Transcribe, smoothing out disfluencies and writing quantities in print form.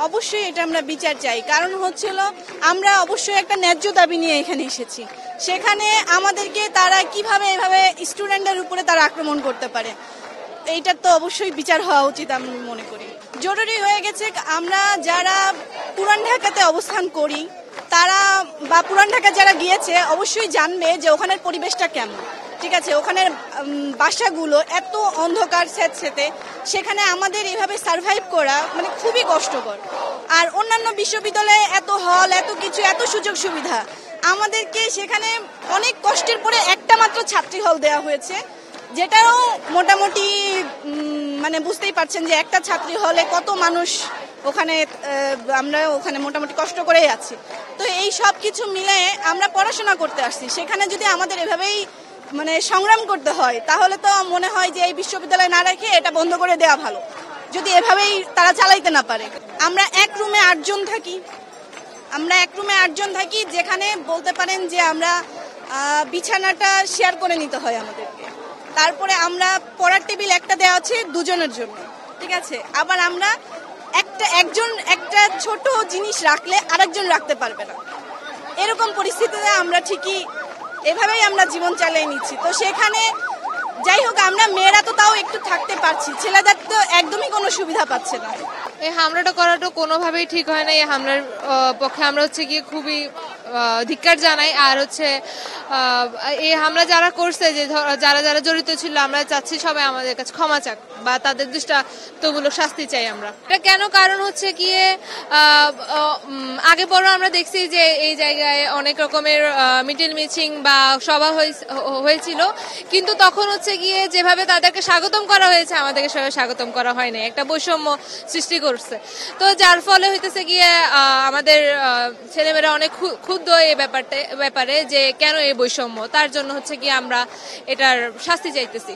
অবশ্যই এটা আমরা বিচার চাই, কারণ হচ্ছিল আমরা অবশ্যই একটা ন্যায্য দাবি নিয়ে এখানে এসেছি। সেখানে আমাদেরকে তারা কিভাবে এভাবে স্টুডেন্টদের উপরে তারা আক্রমণ করতে পারে, এইটার তো অবশ্যই বিচার হওয়া উচিত আমি মনে করি। জরুরি হয়ে গেছে আমরা যারা পুরান ঢাকাতে অবস্থান করি তারা বা পুরান ঢাকা যারা গিয়েছে অবশ্যই জানবে যে ওখানের পরিবেশটা কেমন। ঠিক আছে, ওখানের বাসাগুলো এত অন্ধকার স্যাঁতসেঁতে, সেখানে আমাদের এভাবে সার্ভাইভ করা মানে খুবই কষ্টকর। আর অন্যান্য বিশ্ববিদ্যালয়ে এত হল, এত কিছু, এত সুযোগ সুবিধা, আমাদেরকে সেখানে অনেক কষ্টের পরে একটা মাত্র ছাত্রী হল দেওয়া হয়েছে, যেটাও মোটামুটি মানে বুঝতেই পারছেন যে একটা ছাত্রী হলে কত মানুষ ওখানে, আমরা ওখানে মোটামুটি কষ্ট করেই আছি। তো এই সব কিছু মিলে আমরা পড়াশোনা করতে আসছি, সেখানে যদি আমাদের এভাবেই মানে সংগ্রাম করতে হয় তাহলে তো মনে হয় যে এই বিশ্ববিদ্যালয় না রেখে এটা বন্ধ করে দেওয়া ভালো, যদি এভাবেই তারা চালাইতে না পারে। আমরা এক রুমে 8 জন থাকি, যেখানে বলতে পারেন যে আমরা বিছানাটা শেয়ার করে নিতে হয় আমাদেরকে। তারপরে আমরা পড়ার টেবিল একটা দেওয়া আছে 2 জনের জন্য। ঠিক আছে, আবার আমরা একজন একটা ছোট জিনিস রাখলে আরেকজন রাখতে পারবে না, এরকম পরিস্থিতিতে আমরা ঠিকই এভাবেই আমরা জীবন চালিয়ে নিচ্ছি। তো সেখানে যাই হোক, আমরা মেয়েরা তো তাও একটু থাকতে পারছি, ছেলেদের তো একদমই কোনো সুবিধা পাচ্ছে না। এই হামলাটা করাটা কোনোভাবেই ঠিক হয় না। এই হামলার পক্ষে আমরা হচ্ছে গিয়ে খুবই ধিক্কার জানাই। আর হচ্ছে এই হামলা যারা করছে, যে যারা জড়িত ছিল, আমরা চাচ্ছি সবাই আমাদের কাছে ক্ষমা চাক বা তাদের দৃষ্টান্তমূলক শাস্তি চাই আমরা। এটা কেন, কারণ হচ্ছে গিয়ে আগে পরে আমরা দেখছি যে এই জায়গায় অনেক রকমের মিটিং মিছিল বা সভা হয়েছিল, কিন্তু তখন হচ্ছে গিয়ে যেভাবে তাদেরকে স্বাগতম করা হয়েছে আমাদেরকে সেভাবে স্বাগতম করা হয় না, একটা বৈষম্য সৃষ্টি করছে। তো যার ফলে হইতেছে গিয়ে আমাদের ছেলেমেয়েরা অনেক ক্ষুব্ধ এই ব্যাপারে যে কেন এই বৈষম্য, তার জন্য হচ্ছে গিয়ে আমরা এটার শাস্তি চাইতেছি।